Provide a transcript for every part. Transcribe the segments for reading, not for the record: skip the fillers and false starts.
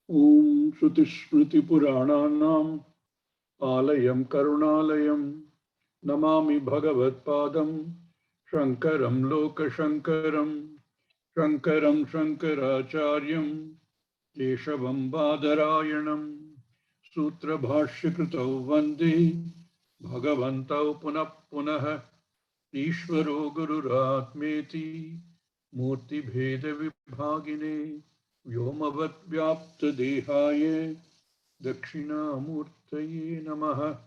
Om Shruti Shruti Purananam Alayam Karunalayam Namami Bhagavat Padam Shankaram Loka Shankaram Shankaram Shankaracharyam Keshavam Badarayanam Sutra Bhashyakritau Vande Bhagavantau Punah Punah Ishvaro Gururatmeti Murti Bheda Vibhagine Vyomavat Vyapta Dehaye Dakshinamurtaye Namaha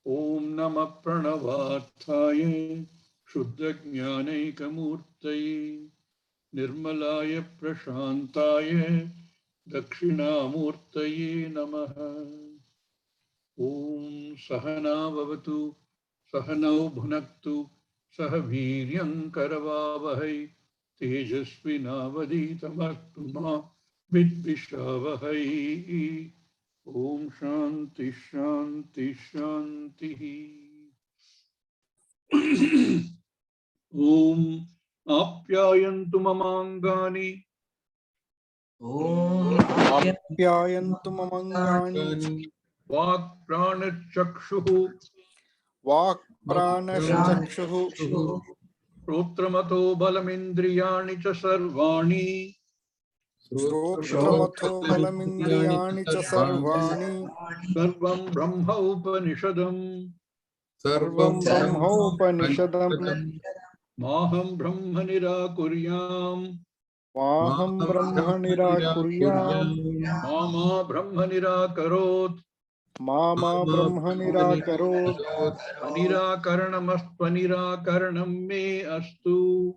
Om Namah Pranavatthaye Shuddha Jnanaikamurtaye Nirmalaya Prashantaye Dakshinamurtaye Namaha Om Sahana Vavatu Sahanau Bhunaktu Sahaviryam Karavavahai Tejasvinavaditamastu ma Vidvishavahai Om Shanti Shanti Shanti Om Apyayantu Mamangani Om Apyayantu mamangani Vak Pranachakshuhu Vak Pranaschakshuhu Shrotramato Balamindriyani cha Sarvani Shrotramatho Balamindriyani cha Sarvani Sarvam Brahma Upanishadam Sarvam Brahma Upanishadam Maham Brahma Nirakuryam Maham Brahma Nirakuryam Mama Brahma Nirakarot Mama Brahma Nirakarot Anirakaranamaspanirakaranam me astu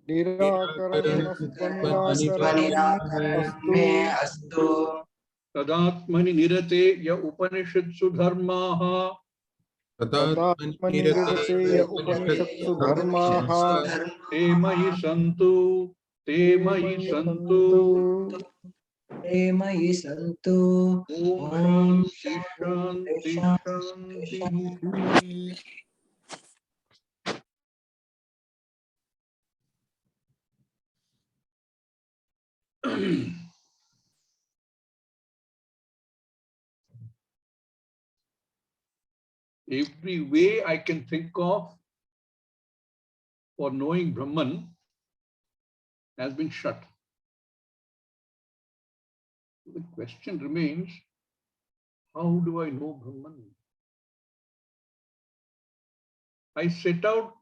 Nirakaranamastu Nirakaranam me Astu astu Tadatmani nirate ya Upanishadsu dharmaha Tadatmani Nirate Upanishatsu Dharmaha te mahi santu te mahi Mayi santu Santu Mayi santu. Om Om Shanti Shanti Shanti. Every way I can think of for knowing Brahman has been shut. The question remains, how do I know Brahman? I set out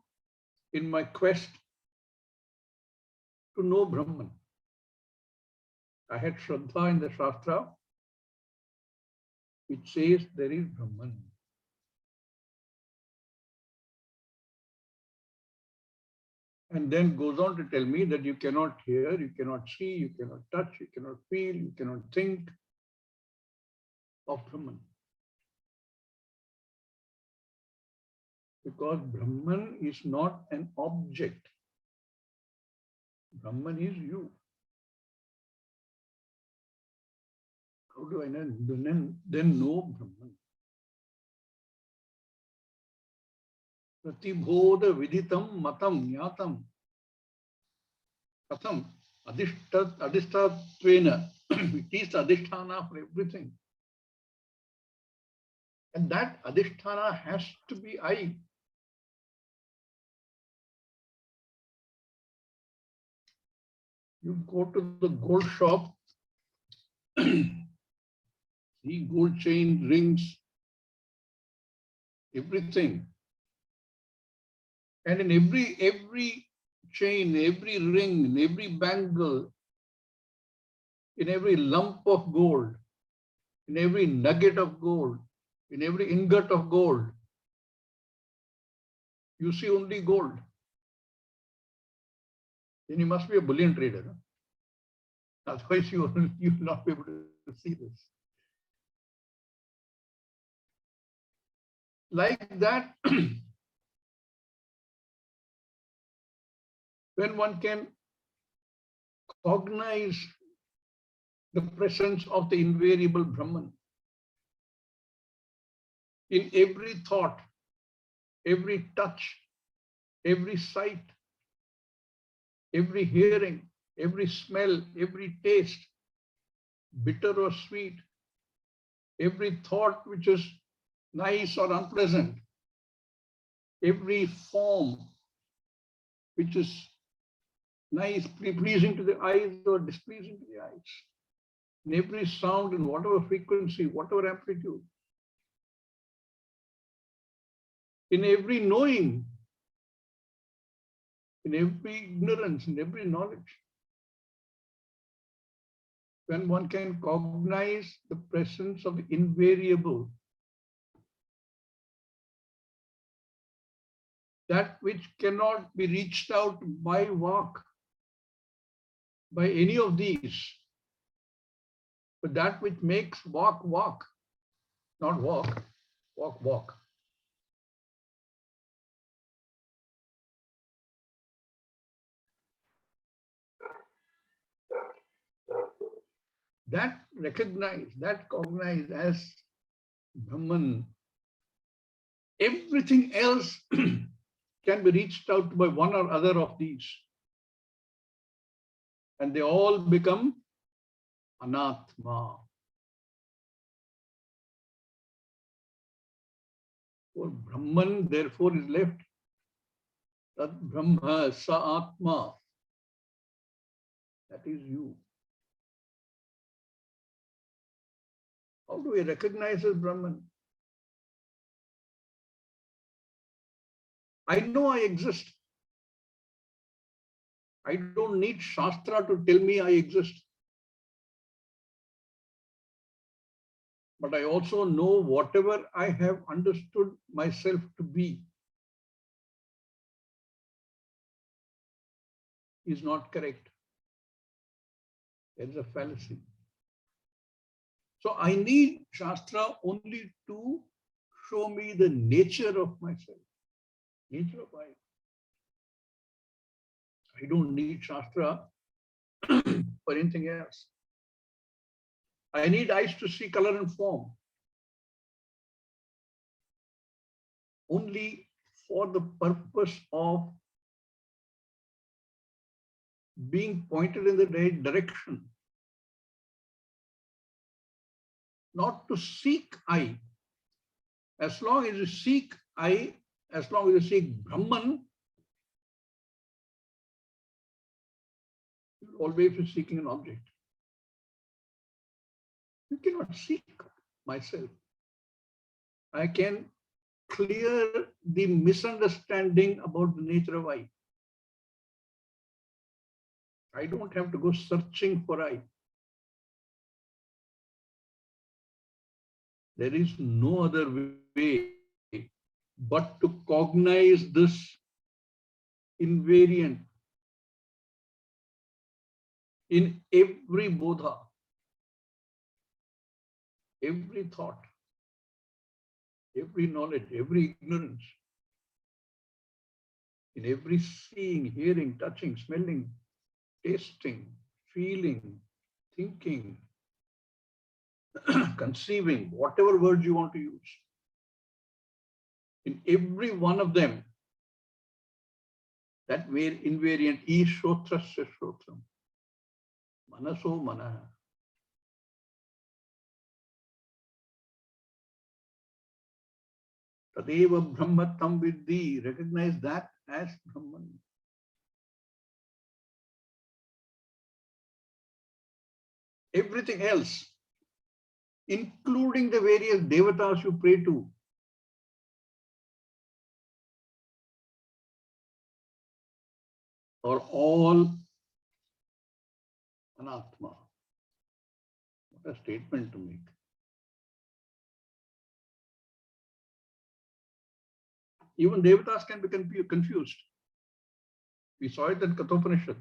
in my quest to know Brahman. I had Shraddha in the Shastra, which says there is Brahman. And then goes on to tell me that you cannot hear, you cannot see, you cannot touch, you cannot feel, you cannot think of Brahman. Because Brahman is not an object. Brahman is you. How do I then know Brahman? Pratibodha viditam matam nyatam. Katham adhishtatvena. It is the adhisthana for everything. And that adhisthana has to be I. You go to the gold shop, see gold chain, rings, everything. And in every chain, every ring, in every bangle, in every lump of gold, in every nugget of gold, in every ingot of gold, you see only gold. Then you must be a bullion trader. Huh? Otherwise, you will not be able to see this. Like that, when one can cognize the presence of the invariable Brahman in every thought, every touch, every sight, every hearing, every smell, every taste, bitter or sweet, every thought which is nice or unpleasant, every form which is nice, pleasing to the eyes or displeasing to the eyes, in every sound, in whatever frequency, whatever amplitude, in every knowing, in every ignorance, in every knowledge. When one can cognize the presence of the invariable, that which cannot be reached out by walk, by any of these, but that which makes walk, walk, not walk, walk, walk. That recognize, that cognize as Brahman, everything else can be reached out by one or other of these. And they all become anatma. For Brahman, therefore, is left. Tat Brahma sa atma. That is you. How do we recognize as Brahman? I know I exist. I don't need Shastra to tell me I exist. But I also know whatever I have understood myself to be is not correct. There is a fallacy. So I need Shastra only to show me the nature of myself, nature of I. I don't need Shastra for anything else. I need eyes to see color and form only for the purpose of being pointed in the right direction, not to seek I. As long as you seek I, as long as you seek Brahman, you'll always be seeking an object. You cannot seek myself. I can clear the misunderstanding about the nature of I. I don't have to go searching for I. There is no other way but to cognize this invariant in every bodha, every thought, every knowledge, every ignorance, in every seeing, hearing, touching, smelling, tasting, feeling, thinking, conceiving, whatever words you want to use. In every one of them, that way invariant, Ishotrasya Shotram, Manaso Manaha. Tadeva Brahmatam Vidhi, recognize that as Brahman. Everything else, including the various devatas you pray to, are all anatma. What a statement to make. Even devatas can be confused. We saw it in Kenopanishad.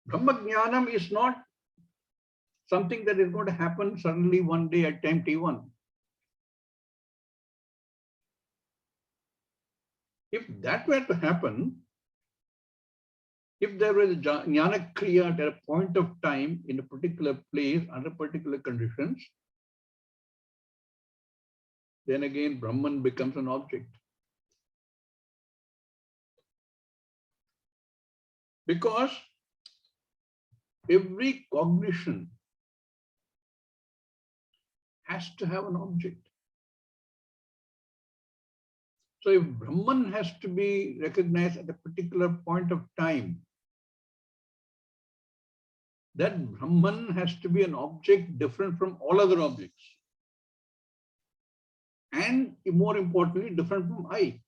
Brahma Jnanam is not something that is going to happen suddenly one day at time T1. If that were to happen, if there was a Jnana Kriya at a point of time in a particular place under particular conditions, then again Brahman becomes an object. Because every cognition has to have an object. So if Brahman has to be recognized at a particular point of time, that Brahman has to be an object different from all other objects. And more importantly, different from I.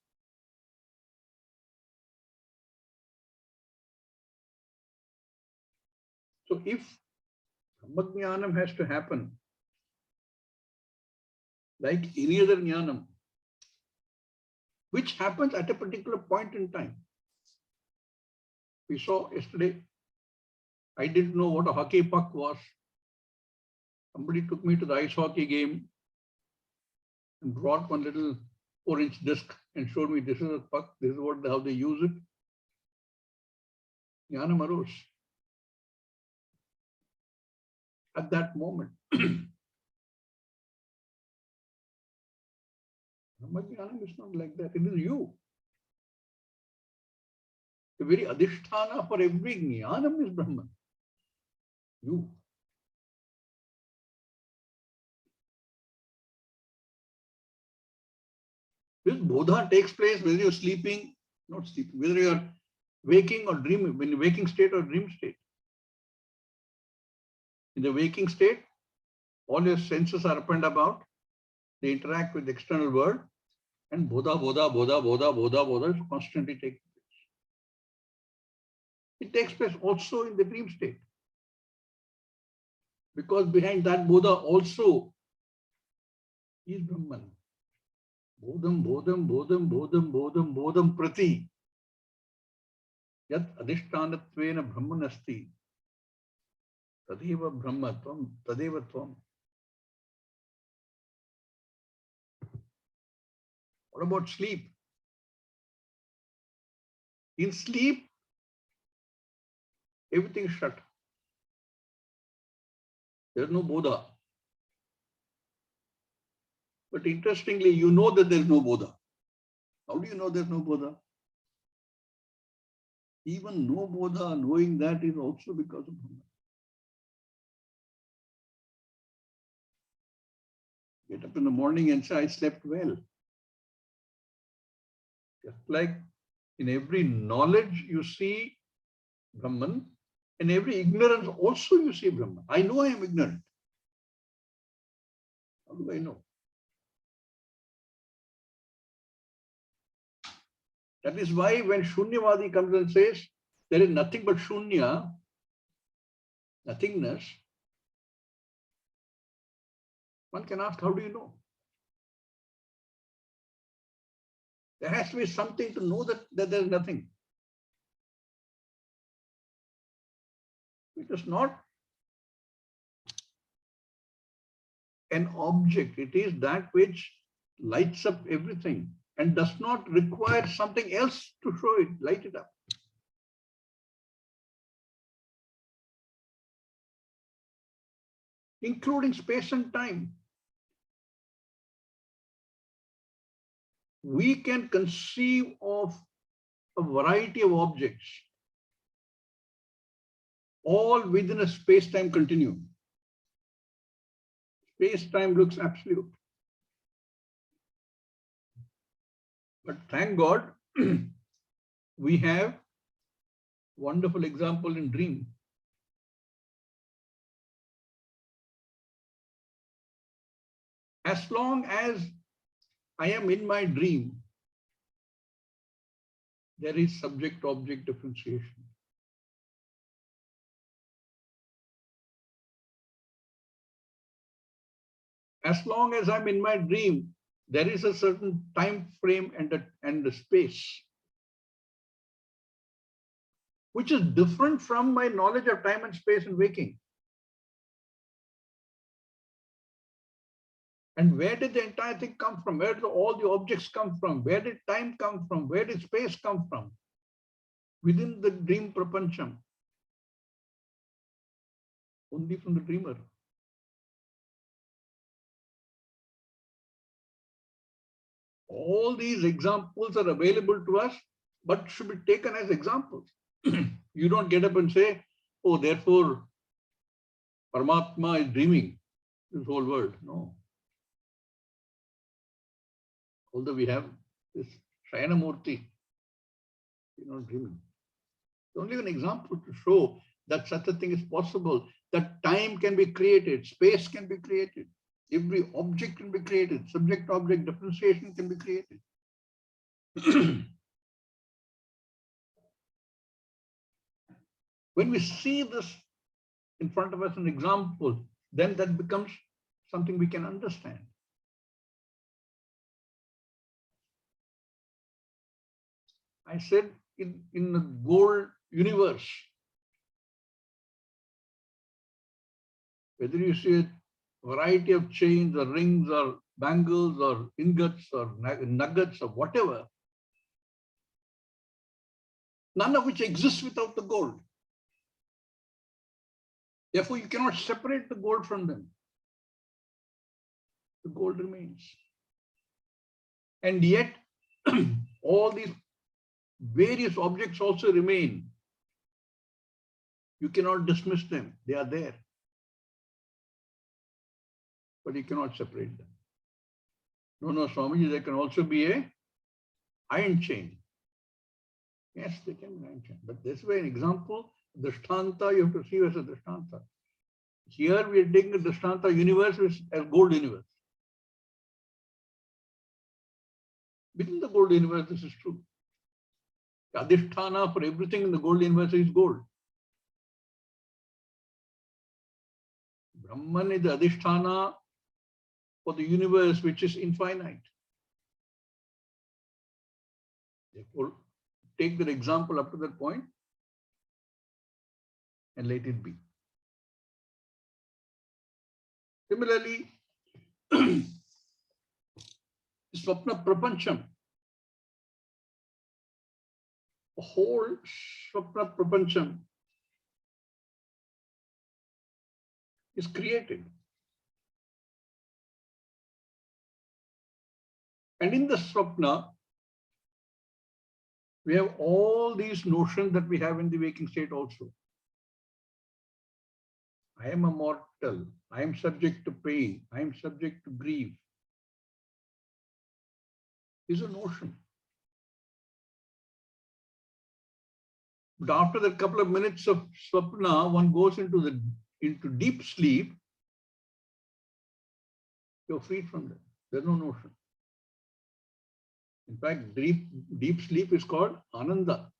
So if Brahmajnanam has to happen like any other jnanam, which happens at a particular point in time. We saw yesterday, I didn't know what a hockey puck was. Somebody took me to the ice hockey game and brought one little 4-inch disc and showed me this is a puck, this is how they use it. Jnanam arose. At that moment. Brahmajnanam is not like that. It is you. The very adhisthana for every jnanam is Brahman. You. This bodha takes place whether you're sleeping, not sleeping, whether you're waking or dreaming, in waking state or dream state. In the waking state, all your senses are up and about. They interact with the external world, and bodha is constantly taking place. It takes place also in the dream state. Because behind that bodha also is Brahman. Bodham prati. Yat adhisthanatvena Brahman asti. Tadeva Brahma tvam, tadeva tvam. What about sleep? In sleep, everything is shut. There is no bodha. But interestingly, you know that there is no bodha. How do you know there is no bodha? Even no bodha, knowing that is also because of Brahman. Get up in the morning and say, I slept well. Just like in every knowledge you see Brahman, in every ignorance also you see Brahman. I know I am ignorant. How do I know? That is why when Shunyavadi comes and says, there is nothing but Shunya, nothingness, one can ask, how do you know? There has to be something to know that there is nothing. It is not an object. It is that which lights up everything and does not require something else to show it, light it up. Including space and time. We can conceive of a variety of objects, all within a space-time continuum. Space-time looks absolute. But thank God, we have wonderful example in dream. As long as I am in my dream, there is subject-object differentiation. As long as I'm in my dream, there is a certain time frame and the space, which is different from my knowledge of time and space in waking. And where did the entire thing come from? Where did all the objects come from? Where did time come from? Where did space come from? Within the dream prapancham. Only from the dreamer. All these examples are available to us, but should be taken as examples. You don't get up and say, oh, therefore, Paramatma is dreaming this whole world. No. Although we have this Shayana Murti, he's not dreaming. It's only an example to show that such a thing is possible, that time can be created, space can be created, every object can be created, subject-object differentiation can be created. When we see this in front of us, an example, then that becomes something we can understand. I said in the gold universe, whether you see a variety of chains or rings or bangles or ingots or nuggets or whatever, none of which exists without the gold. Therefore, you cannot separate the gold from them. The gold remains. And yet, all these various objects also remain. You cannot dismiss them. They are there. But you cannot separate them. No, Swami Ji, there can also be a iron chain. Yes, they can be iron chain. But this way, an example, Drishtanta, you have to see as a Drishtanta. Here we are taking a Drishtanta universe as gold universe. Within the gold universe, this is true. The Adhisthana for everything in the gold universe is gold. Brahman is the Adhisthana for the universe which is infinite. Therefore, take that example up to that point and let it be. Similarly, Swapna Prapancham, the whole Swapna Prapancham is created. And in the Swapna, we have all these notions that we have in the waking state also. I am a mortal. I am subject to pain. I am subject to grief. Is a notion. But after that couple of minutes of swapna, one goes into deep sleep. You're free from that. There's no notion. In fact, deep sleep is called Ananda.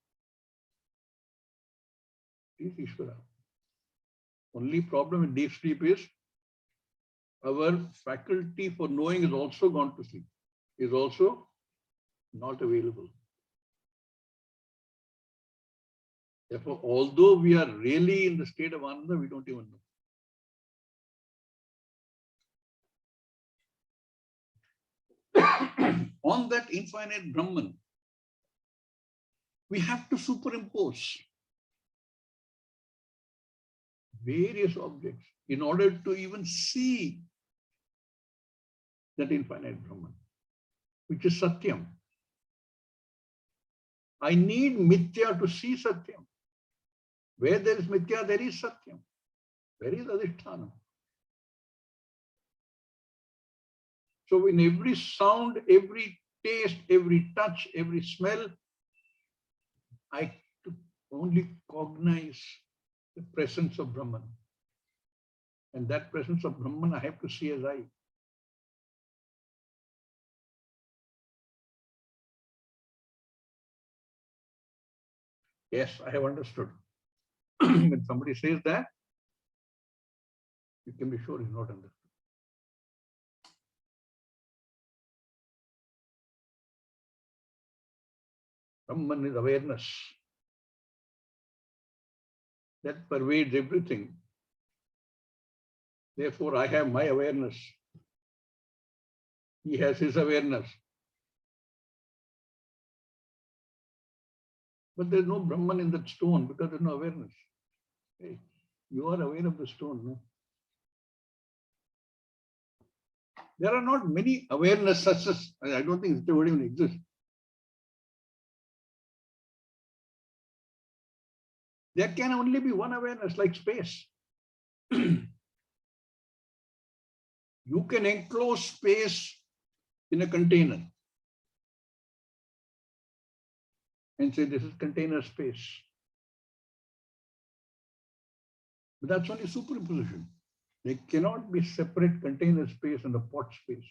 It is Ishvara. Only problem in deep sleep is our faculty for knowing is also gone to sleep, is also not available. Therefore, although we are really in the state of Ananda, we don't even know. On that infinite Brahman, we have to superimpose various objects in order to even see that infinite Brahman, which is Satyam. I need Mithya to see Satyam. Where there is Mithya, there is Satyam. Where is Adhisthana? So in every sound, every taste, every touch, every smell, I only cognize the presence of Brahman. And that presence of Brahman I have to see as I. Yes, I have understood. When somebody says that, you can be sure he's not understood. Brahman is awareness that pervades everything. Therefore, I have my awareness. He has his awareness. But there's no Brahman in that stone because there's no awareness. Hey, you are aware of the stone, no? There are not many awareness such as, I don't think it would even exist. There can only be one awareness, like space. You can enclose space in a container and say this is container space. But that's only superposition. There cannot be separate container space and the pot space.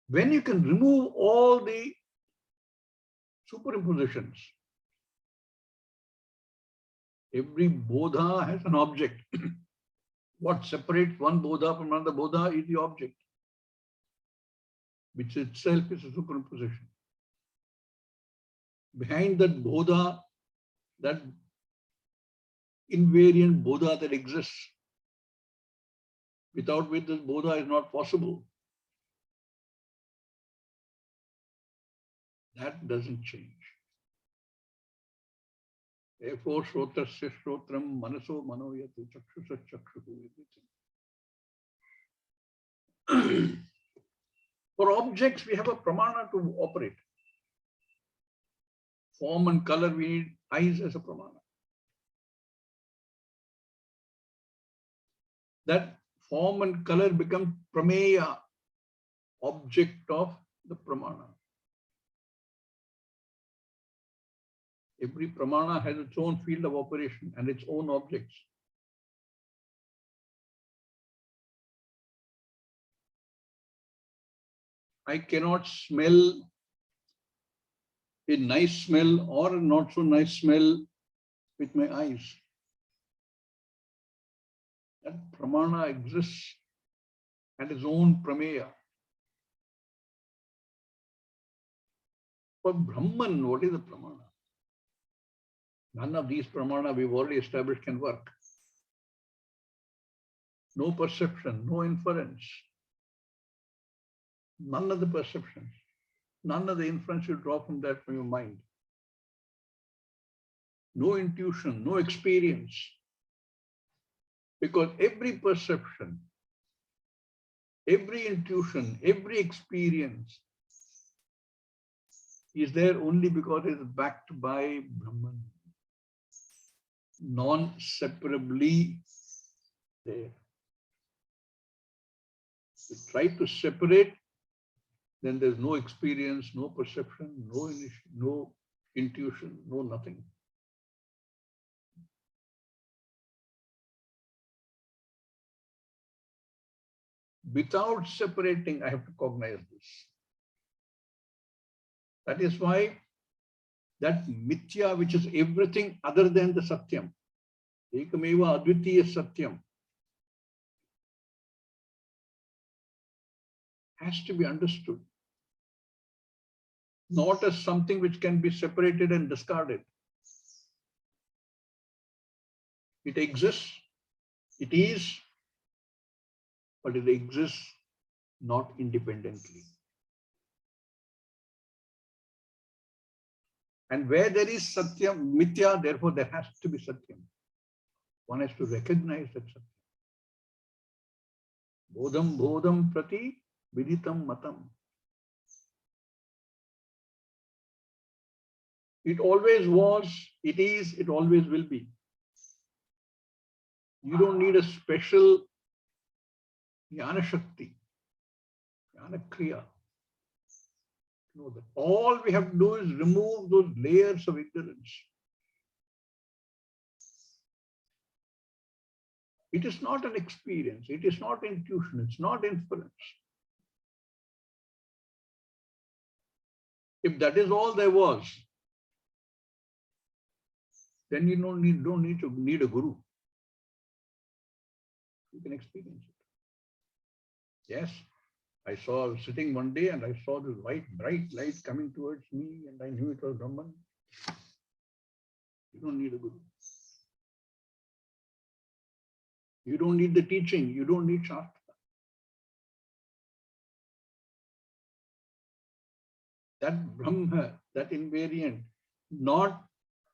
When you can remove all the superimpositions, every bodha has an object. What separates one bodha from another bodha is the object, which itself is a superimposition. Behind that bodha, that invariant bodha that exists, without which this bodha is not possible, that doesn't change. Therefore, shrotrasya shrotram, manaso manoyatu, chakshusa chakshuhu, everything. For objects, we have a pramana to operate. Form and color, we need eyes as a pramana. That form and color become prameya, object of the pramana. Every pramana has its own field of operation and its own objects. I cannot smell a nice smell or a not so nice smell with my eyes. That pramana exists and its own prameya. For Brahman, what is the pramana? None of these pramana we've already established can work. No perception, no inference. None of the perceptions, none of the inference you draw from that from your mind. No intuition, no experience. Because every perception, every intuition, every experience is there only because it is backed by Brahman. Non-separably there. If you try to separate, then there's no experience, no perception, no intuition, no nothing. Without separating, I have to cognize this. That is why that mithya, which is everything other than the satyam, ekameva advitiya satyam, has to be understood. Not as something which can be separated and discarded. It exists, it is, but it exists not independently. And where there is satyam, mithya, therefore there has to be satyam. One has to recognize that satyam. Bodham bodham prati viditam matam. It always was, it is, it always will be. You don't need a special jnana shakti, jnana kriya. Know that all we have to do is remove those layers of ignorance. It is not an experience, it is not intuition, it's not inference. If that is all there was, then you don't need a guru. You can experience it. Yes, I saw sitting one day and I saw this white, bright light coming towards me and I knew it was Brahman. You don't need a guru. You don't need the teaching. You don't need Shastra. That Brahma, that invariant, not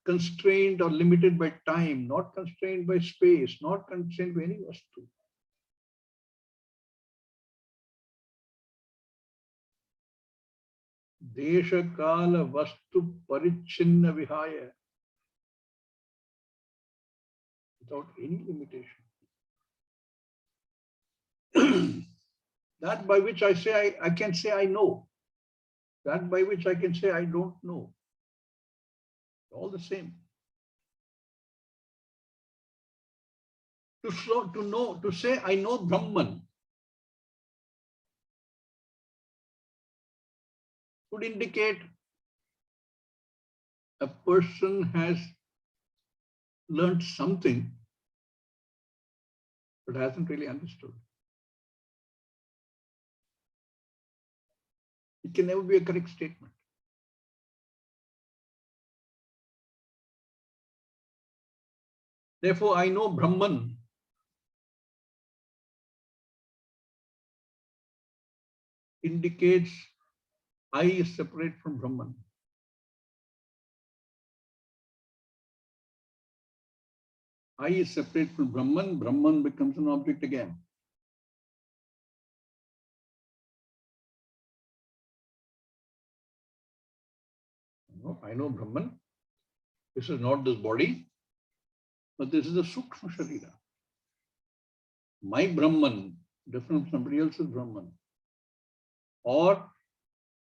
constrained or limited by time, not constrained by space, not constrained by any vastu. Desha kala vastu parichinna vihaya, without any limitation. That by which I say I can say I know. That by which I can say I don't know. All the same. To say I know Brahman would indicate a person has learned something but hasn't really understood. It can never be a correct statement. Therefore, I know Brahman indicates I is separate from Brahman. I is separate from Brahman, Brahman becomes an object again. I know Brahman. This is not this body, but this is a Sukshma Sharira. My Brahman, different from somebody else's Brahman. Or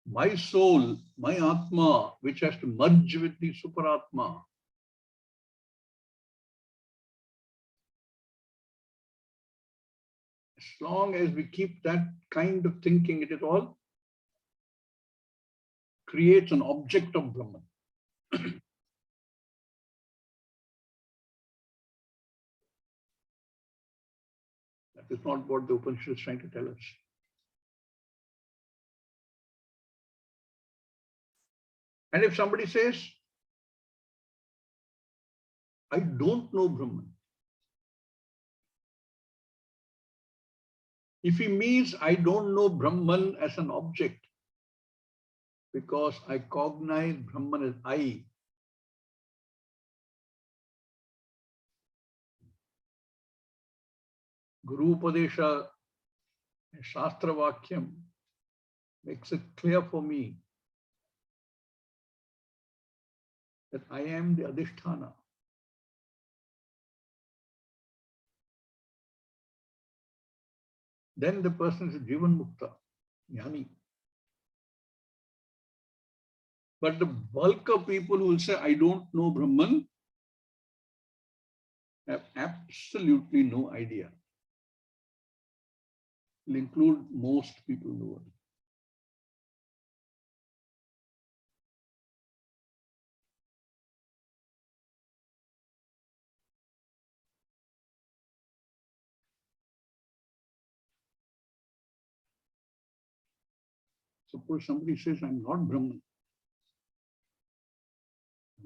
my soul, my Atma, which has to merge with the Superatma. As long as we keep that kind of thinking, it is all creates an object of Brahman. That is not what the Upanishad is trying to tell us. And if somebody says, I don't know Brahman, if he means I don't know Brahman as an object, because I cognize Brahman as I, Guru Upadesha, Shastra Vakyam makes it clear for me that I am the Adhisthana. Then the person is Jivan Mukta, Jnani. But the bulk of people who will say, I don't know Brahman, have absolutely no idea. Will include most people in the world. Suppose somebody says, I'm not Brahman.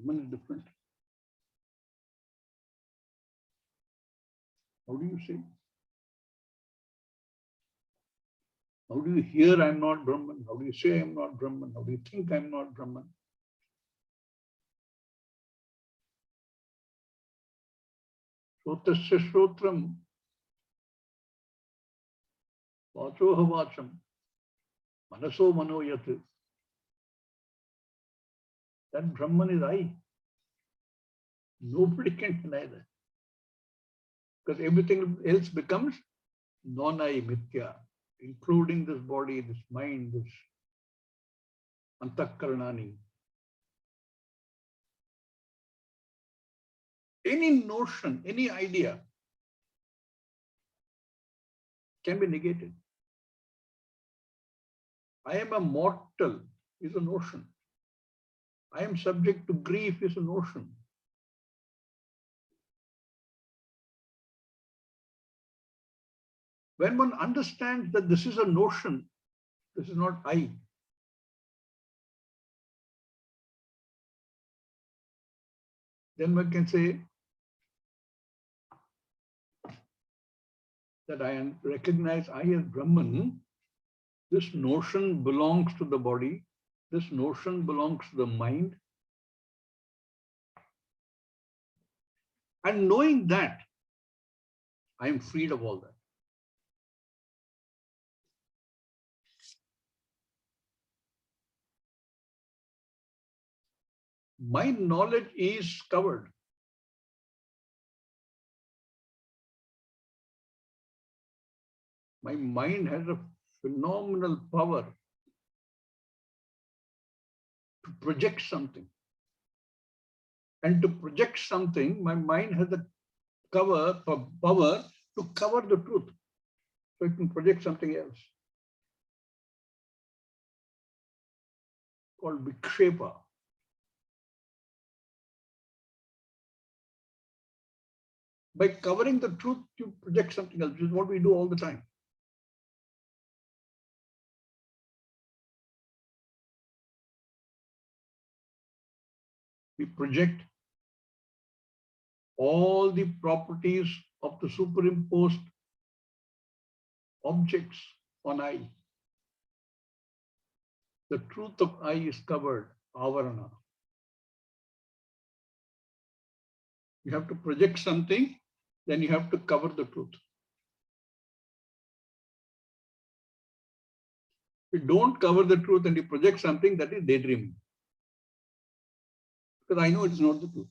Brahman is different. How do you say? How do you hear I'm not Brahman? How do you say I'm not Brahman? How do you think I'm not Brahman? Shrotasya Shrotram, Vachoha Vacham, Manaso Manoyat. That Brahman is I. Nobody can deny that. Because everything else becomes non-I, mithya, including this body, this mind, this antakaranani. Any notion, any idea can be negated. I am a mortal is a notion. I am subject to grief is a notion. When one understands that this is a notion, this is not I. Then one can say that I recognize I as Brahman. This notion belongs to the body. This notion belongs to the mind. And knowing that, I am freed of all that. My knowledge is covered. My mind has a phenomenal power to project something. And to project something, my mind has the power to cover the truth. So it can project something else called vikshepa. By covering the truth, you project something else, which is what we do all the time. We project all the properties of the superimposed objects on I. The truth of I is covered, avarana. You have to project something, then you have to cover the truth. If you don't cover the truth and you project something, that is daydreaming. Because I know it is not the truth.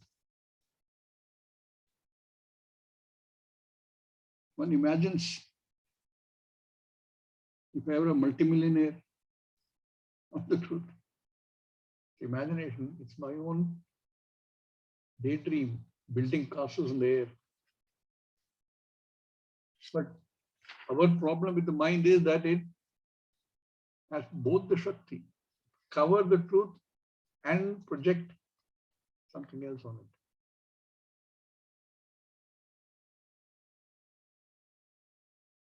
One imagines if I were a multimillionaire of the truth. Imagination, it's my own daydream, building castles in the air. But our problem with the mind is that it has both the Shakti, cover the truth and project something else on it.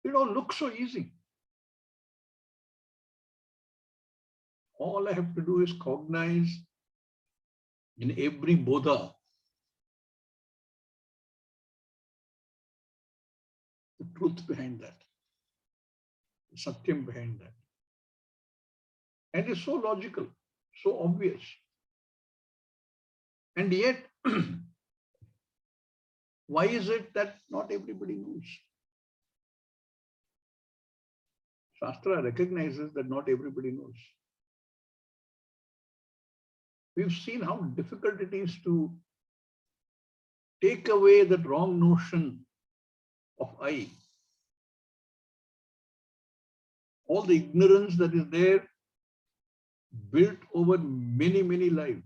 It all looks so easy. All I have to do is cognize in every bodha the truth behind that, the satyam behind that. And it's so logical, so obvious. And yet, why is it that not everybody knows? Shastra recognizes that not everybody knows. We've seen how difficult it is to take away that wrong notion of I. All the ignorance that is there, built over many, many lives.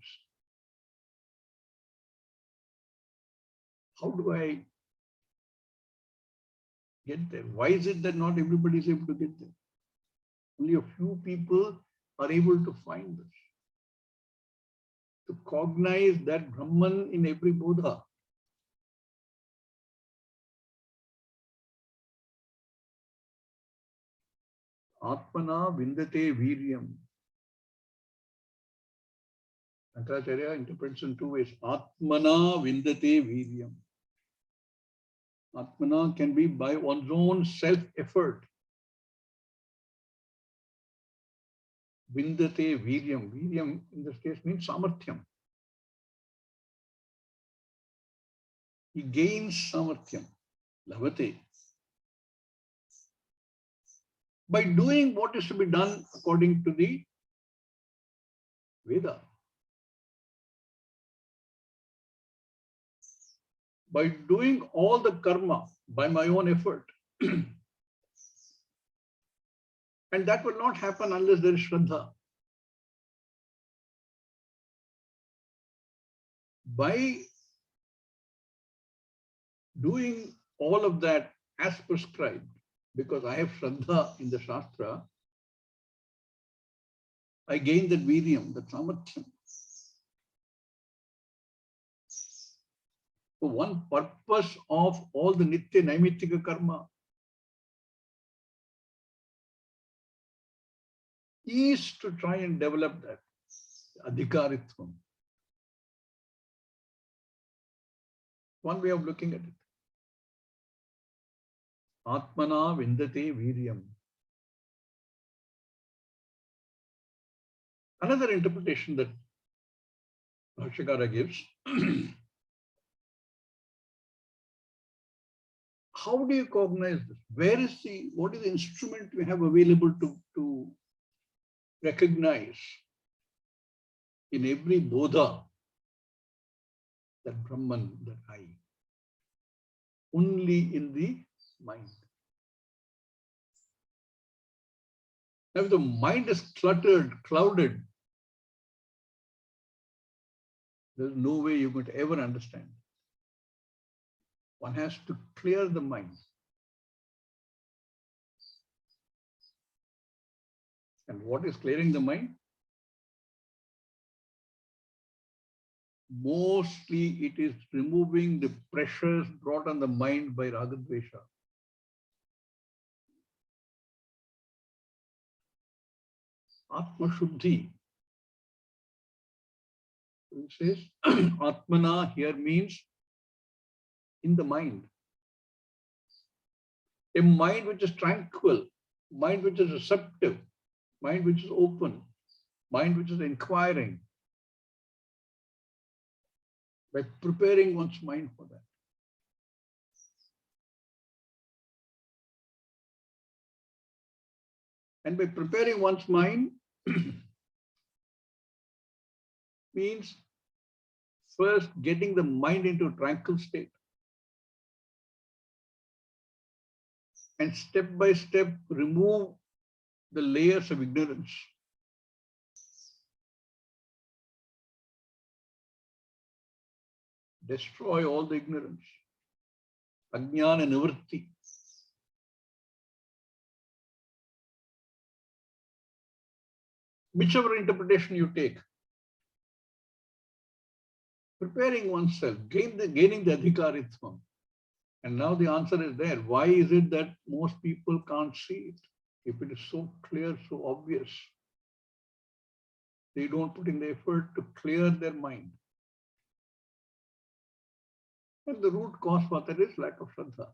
How do I get there? Why is it that not everybody is able to get there? Only a few people are able to find this. To cognize that brahman in every bodha. Atmana vindate viryam. Shankaracharya interprets in two ways. Atmana vindate viryam. Atmana can be by one's own self-effort. Vindate viryam. Viryam in this case means samarthyam. He gains samarthyam. Lavate. By doing what is to be done according to the Veda. By doing all the karma by my own effort. And that will not happen unless there is Shraddha. By doing all of that as prescribed, because I have Shraddha in the Shastra, I gain that viryam, that samarthyam. So one purpose of all the nitya naimittika karma is to try and develop that adhikaritvam. One way of looking at it. Atmana vindate viryam. Another interpretation that Bhashyakara gives how do you cognize this? What is the instrument we have available to recognize in every bodha that Brahman, that I? Only in the mind. Now, if the mind is cluttered, clouded, there's no way you're going to ever understand. One has to clear the mind. And what is clearing the mind? Mostly it is removing the pressures brought on the mind by Ragadvesha. Atma Shuddhi. It says Atmana here means in the mind. A mind which is tranquil, mind which is receptive, mind which is open, mind which is inquiring. By preparing one's mind for that. And by preparing one's mind means first getting the mind into a tranquil state. And step by step remove the layers of ignorance. Destroy all the ignorance. Ajnana nivritti. Whichever interpretation you take, preparing oneself, gaining the adhikaritvam. And now the answer is there. Why is it that most people can't see it? If it is so clear, so obvious, they don't put in the effort to clear their mind. And the root cause for that is lack of Shraddha.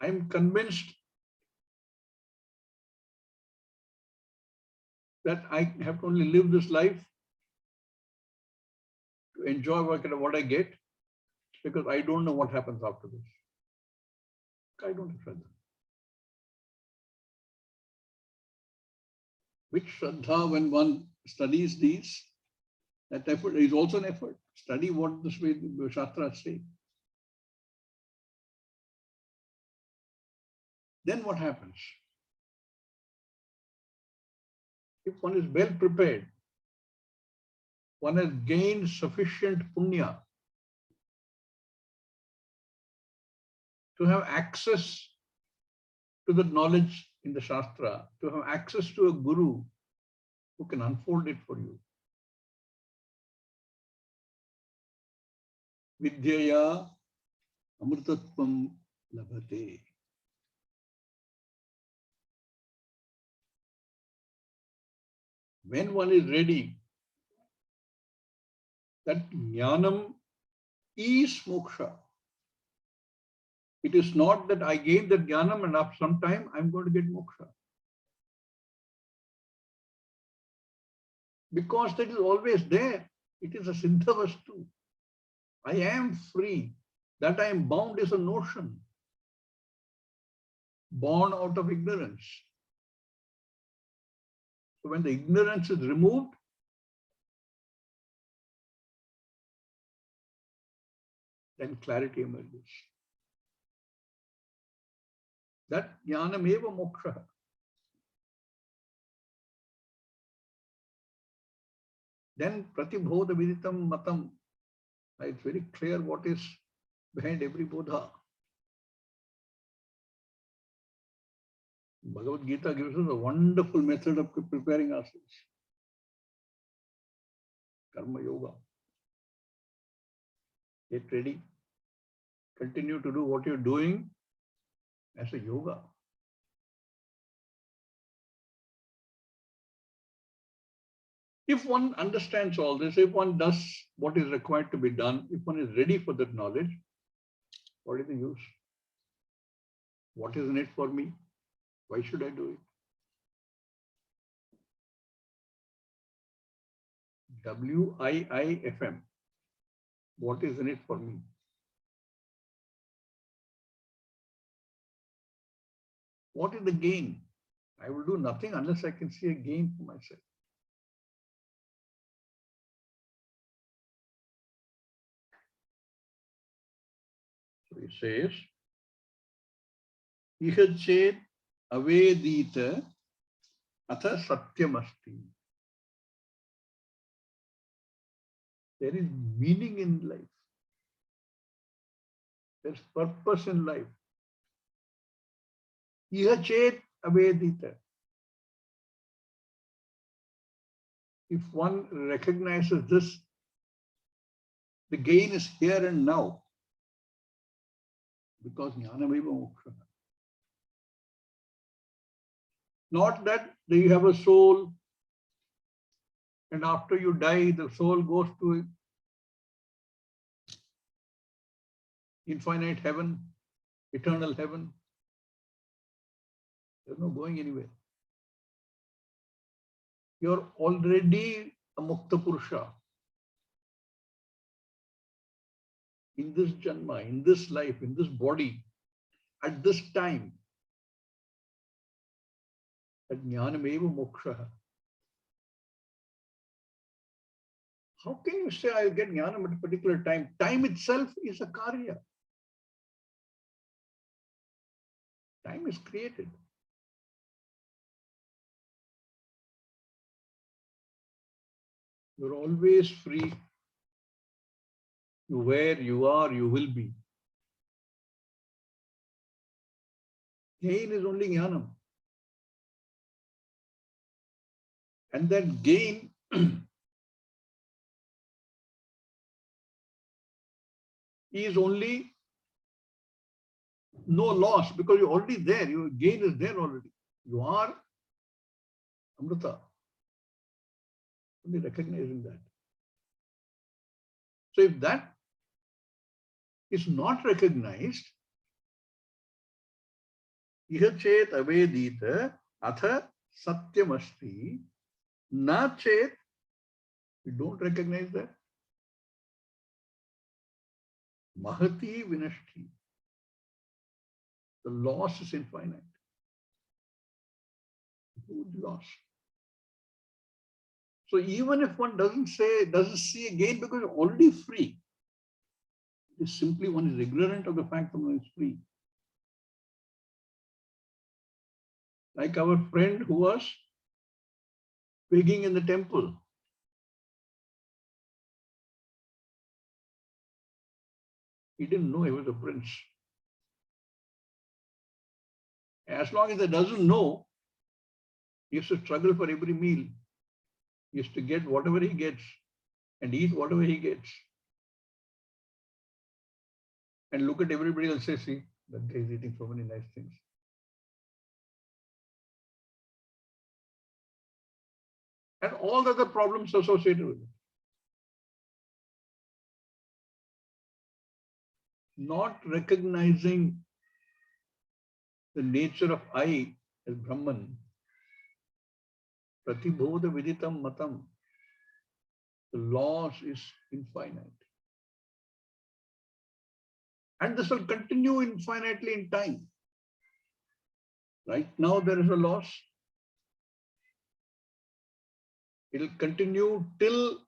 I am convinced that I have to only live this life to enjoy what I get, because I don't know what happens after this. I don't have Shraddha. With Shraddha, when one studies these, that effort is also an effort. Study what this way the Shastras say. Then what happens? If one is well prepared, one has gained sufficient punya to have access to the knowledge in the Shastra, to have access to a guru who can unfold it for you. Vidyaya amritatvam labhate. When one is ready, that jnanam is moksha. It is not that I gain that jnanam and after some time I'm going to get moksha. Because that is always there. It is a siddhavastu. I am free. That I am bound is a notion, born out of ignorance. So when the ignorance is removed, then clarity emerges. That jnanam eva moksha. Then pratibodha viditam matam. It's very clear what is behind every bodha. Bhagavad Gita gives us a wonderful method of preparing ourselves. Karma yoga. Get ready. Continue to do what you're doing as a yoga. If one understands all this, if one does what is required to be done, if one is ready for that knowledge, what is the use? What is in it for me? Why should I do it? WIIFM. What is in it for me? What is the gain? I will do nothing unless I can see a gain for myself. So he says, Iha chet avedita atha satyamasti. There is meaning in life. There's purpose in life. Iha chet avedita. If one recognizes this, the gain is here and now. Because jnanameva mokṣa. Not that you have a soul and after you die, the soul goes to infinite heaven, eternal heaven. There's no going anywhere. You're already a mukta purusha. In this janma, in this life, in this body, at this time. That jnanameva moksha. How can you say I'll get jnanam at a particular time? Time itself is a karya. Time is created. You're always free. Where you are, you will be. Gain is only jnanam. And that gain is only no loss because you're already there. Your gain is there already. You are Amrita. Only recognizing that. So if that is not recognized, iha chet avedita atha satyamasti na chet, we don't recognize that. Mahati vinashti. The loss is infinite. Huge loss. So even if one doesn't see again because you're already free, it is simply one is ignorant of the fact that one is free. Like our friend who was begging in the temple. He didn't know he was a prince. As long as he doesn't know, he has to struggle for every meal. He has to get whatever he gets and eat whatever he gets. And look at everybody else and say, see, that guy is eating so many nice things. And all the other problems associated with it. Not recognizing the nature of I as Brahman. Pratibodha viditam matam. The loss is infinite. And this will continue infinitely in time. Right now there is a loss. It will continue till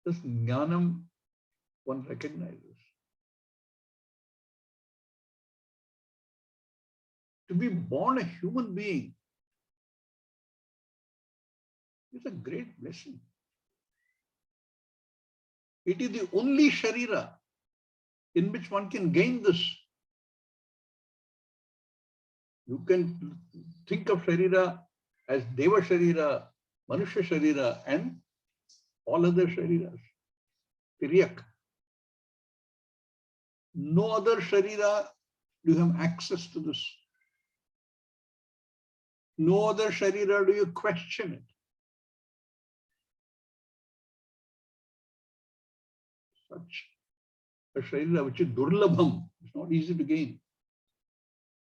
this jnanam one recognizes. To be born a human being is a great blessing. It is the only sharira in which one can gain this. You can think of sharira as Deva sharira, Manusha sharira, and all other shariras. Tiriyak. No other sharira do you have access to this. No other sharira do you question it. Such a sharira which is durlabham, it's not easy to gain.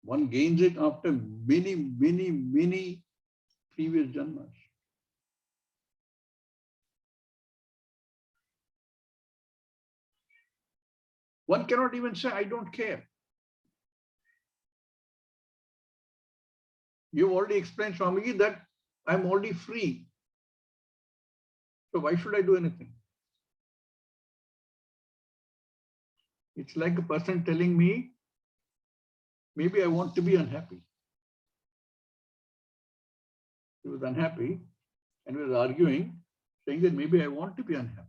One gains it after many, many, many previous janmas. One cannot even say, I don't care. You already explained, Swami Ji, that I'm already free. So why should I do anything? It's like a person telling me, maybe I want to be unhappy. He was unhappy and we were arguing, saying that maybe I want to be unhappy.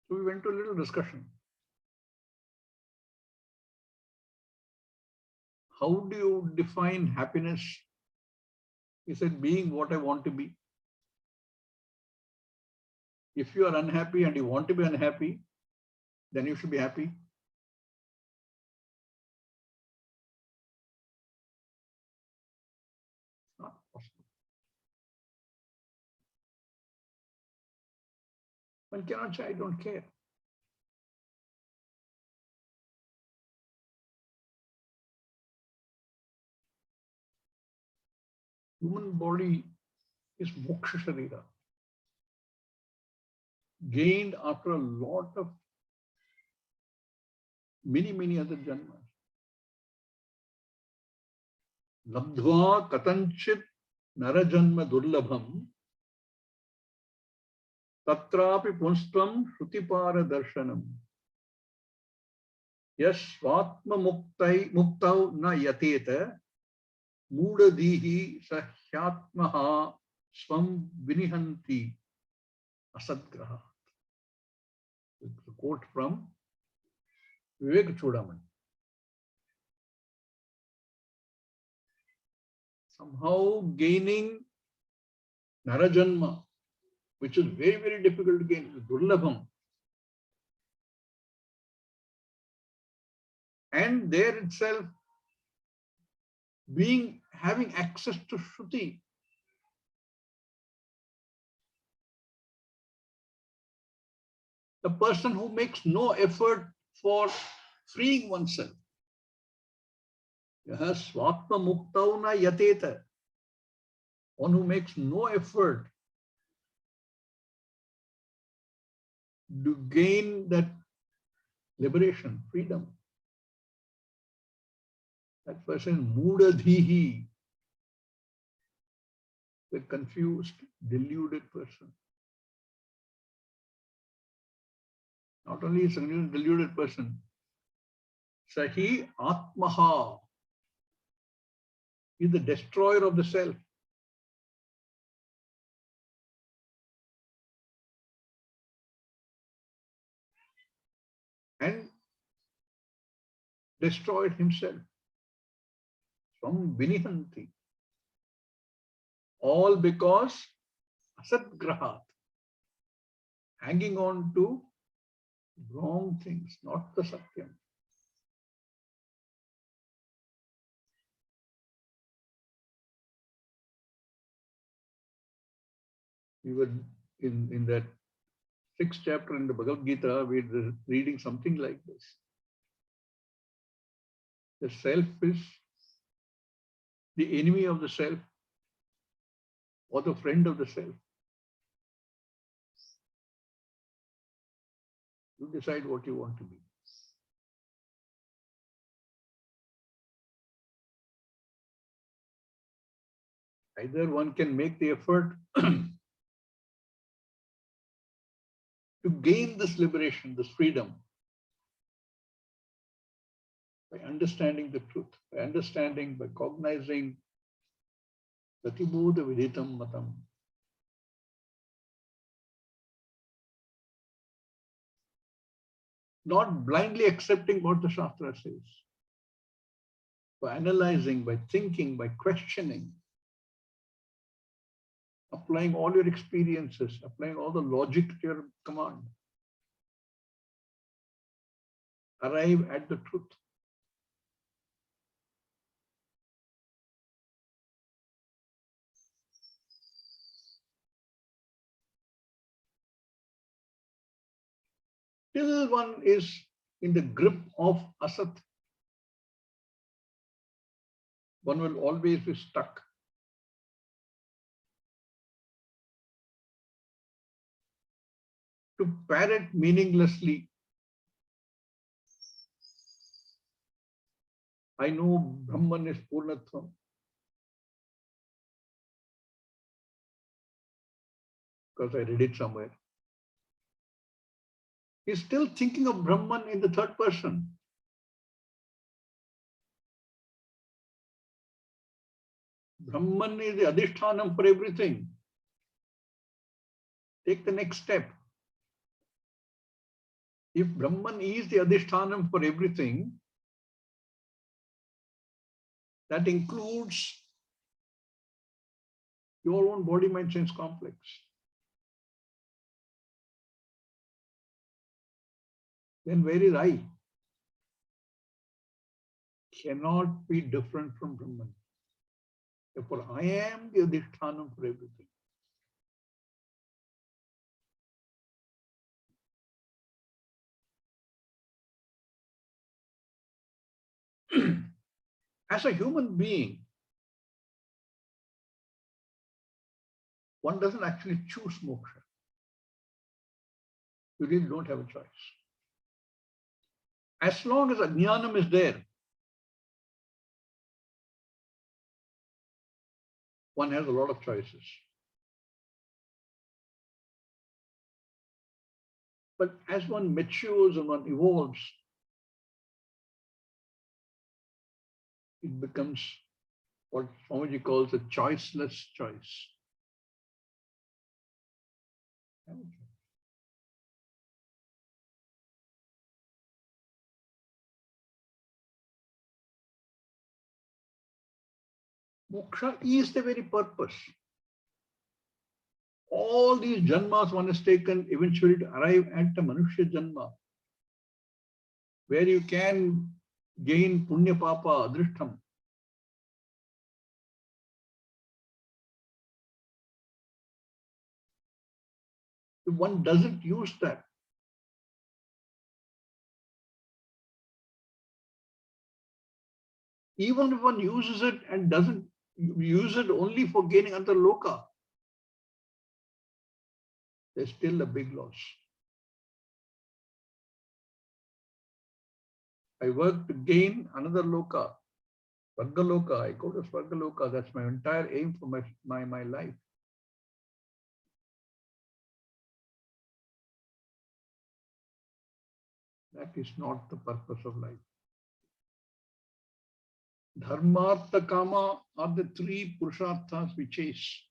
So we went to a little discussion. How do you define happiness? He said, being what I want to be. If you are unhappy and you want to be unhappy, then you should be happy. Not possible. One cannot say, I don't care. Human body is mokṣa sharira, gained after a lot of many other janmas. Labdhva katanchit narajanma durlabham tatrapi punstvam shrutipara darshanam yasvatma muktau na yateta Mudadihi sahyatmaha swam vinihanti asadgraha. It's a quote from Vivek Chudaman. Somehow gaining Narajanma, which is very difficult to gain, is Durlabham. And there itself, having access to Shruti, the person who makes no effort for freeing oneself. Swatma muktauna yateta. One who makes no effort to gain that liberation, freedom. That person, mudadhihi, the confused, deluded person. Not only is a deluded person, sahi atmaha is the destroyer of the self. And destroyed himself. From vinihanti. All because asadgrahat, hanging on to wrong things, not the satyam. We were in that 6th chapter in the Bhagavad Gita, we were reading something like this. The self is the enemy of the self or the friend of the self. You decide what you want to be. Either one can make the effort to gain this liberation, this freedom, by understanding the truth, by cognizing Pratibodha Viditam Matam. Not blindly accepting what the Shastra says. By analyzing, by thinking, by questioning, applying all your experiences, applying all the logic to your command. Arrive at the truth. Till one is in the grip of asat, one will always be stuck. to parrot meaninglessly. I know Brahman is Purnatvam. Because I read it somewhere. He's still thinking of Brahman in the third person. Brahman is the adhishthanam for everything. Take the next step. If Brahman is the adhishthanam for everything, that includes your own body, mind, sense complex. Then where is I? Cannot be different from Brahman. Therefore, I am the adhishthanam for everything. As a human being, one doesn't actually choose moksha. You really don't have a choice. As long as ajnanam is there, one has a lot of choices. But as one matures and one evolves, it becomes what Swami G calls a choiceless choice. Moksha is the very purpose. All these janmas one has taken eventually to arrive at the Manushya Janma, where you can gain punya papa adrishtam. If one doesn't use that, even if one uses it and doesn't use it only for gaining another loka, there's still a big loss. I work to gain another loka, Svargaloka. I go to Svargaloka. That's my entire aim for my life. That is not the purpose of life. Dharma, Artha, Kama are the three Purusharthas we chase.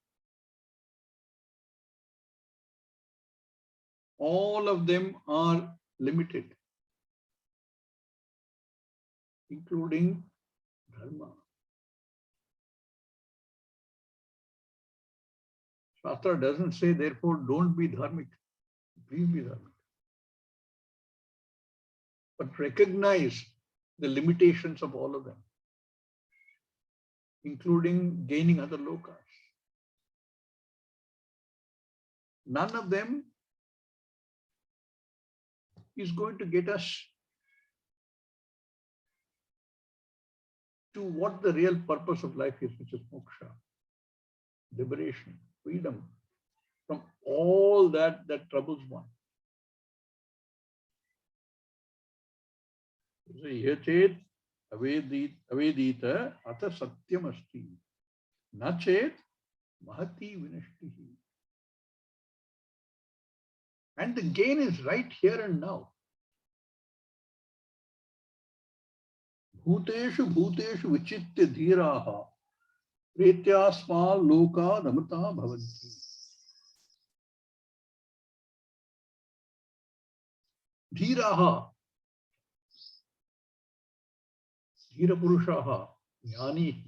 All of them are limited, including Dharma. Shastra doesn't say, therefore, don't be dharmic. Please be dharmic. But recognize the limitations of all of them, including gaining other lokas. None of them is going to get us to what the real purpose of life is, which is moksha, liberation, freedom from all that troubles one. Yachet avedita ata satyam asti nachet mahati vinashtihi. And the gain is right here and now. Bhuteshu bhuteshu vichitya dhiraha pretyasma loka damata bhavanti. Dhiraha, dhira purushaha, jnani.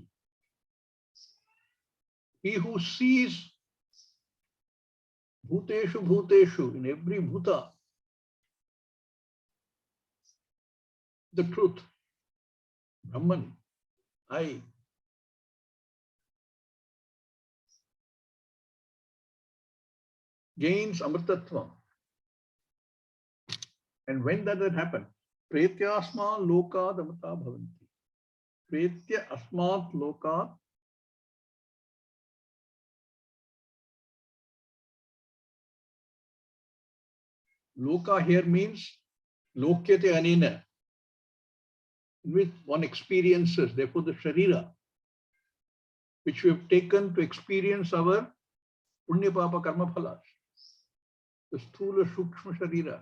He who sees bhuteshu bhuteshu, in every bhuta, the truth, Brahman, I, gains amritatvam. And when does that happen? Pretyasma loka damata bhavanti. Pretya asmat loka Loka here means lokyate anena, in which one experiences, therefore the sharira, which we have taken to experience our punya papa karma phalas, the sthula sukshma sharira,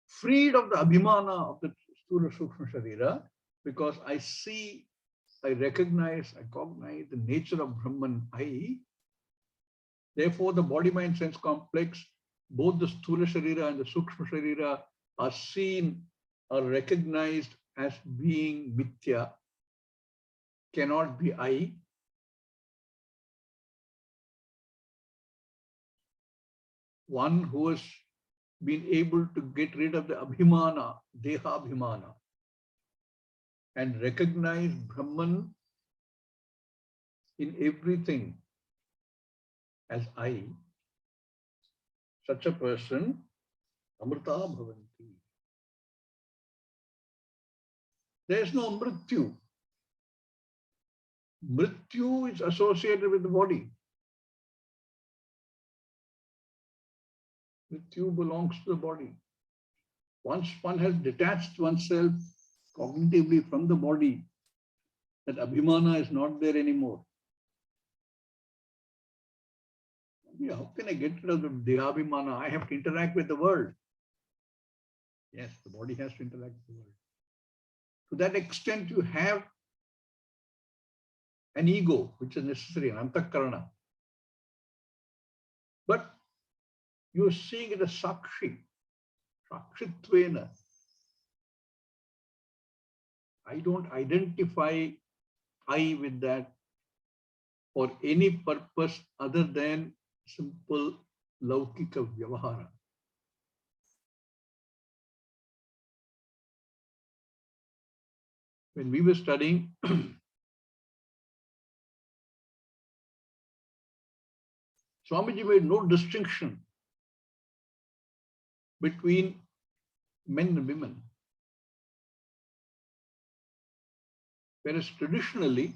freed of the abhimana of the sthula sukshma sharira, because I see, I recognize, I cognize the nature of Brahman, I. Therefore, the body-mind sense complex, both the sthula sharira and the sukshma sharira are seen, are recognized as being mithya, cannot be I. One who has been able to get rid of the abhimana, deha abhimana, and recognize Brahman in everything as I, such a person, amrita bhavanti. There is no mrityu. Mrityu is associated with the body. Mrityu belongs to the body. Once one has detached oneself cognitively from the body, that abhimana is not there anymore. How can I get rid of the dehabhimana? I have to interact with the world. Yes, the body has to interact with the world. To that extent, you have an ego, which is necessary, an antakarana. But you're seeing it as sakshi, sakshitvena. I don't identify I with that for any purpose other than simple laukika vyavahara. When we were studying, Swami Ji made no distinction between men and women. Whereas traditionally,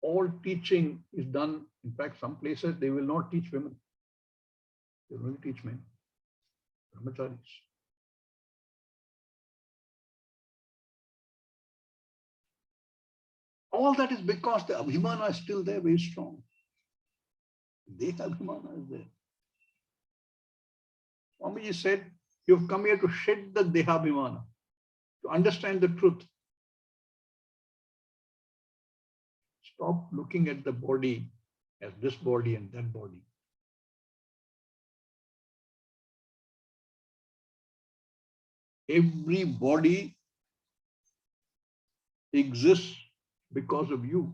all teaching is done. In fact, some places they will not teach women. They will only teach men, brahmacharis. All that is because the abhimana is still there, very strong. The abhimana is there. Swamiji said, you've come here to shed the dehabhimana, to understand the truth. Stop looking at the body as this body and that body. Every body exists because of you.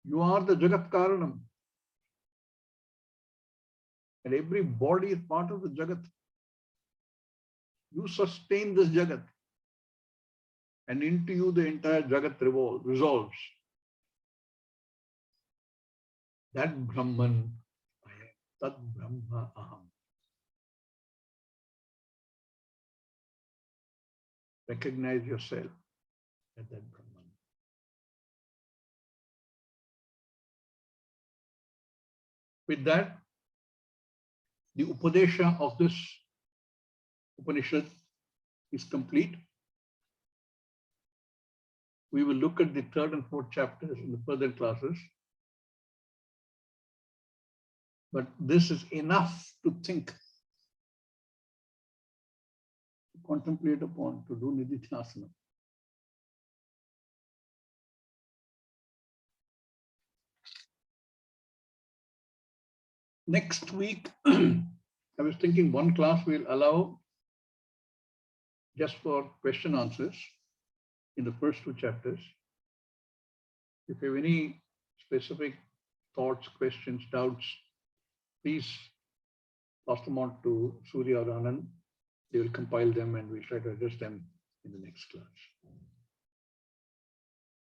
You are the Jagat Karanam. And every body is part of the Jagat. You sustain this Jagat. And into you the entire Jagat resolves. That Brahman, Tat Brahma Aham. Recognize yourself as that Brahman. With that, the Upadesha of this Upanishad is complete. We will look at the third and fourth chapters in the further classes. But this is enough to think, to contemplate upon, to do nididhyasana. Next week, I was thinking one class will allow just for question answers in the first two chapters. If you have any specific thoughts, questions, doubts, please pass them on to Surya or Anand. They will compile them and we'll try to address them in the next class.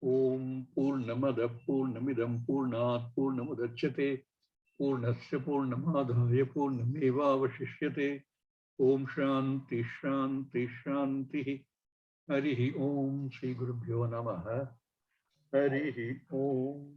Om Purnamada Purnamidam Purnat Purnamudachyate Purnasya Purnamadhaya Purnameva Vashishyate Om Shanti Shanti Shanti. Harihi Om. Shri Gurubhyo Namaha. Harihi Om.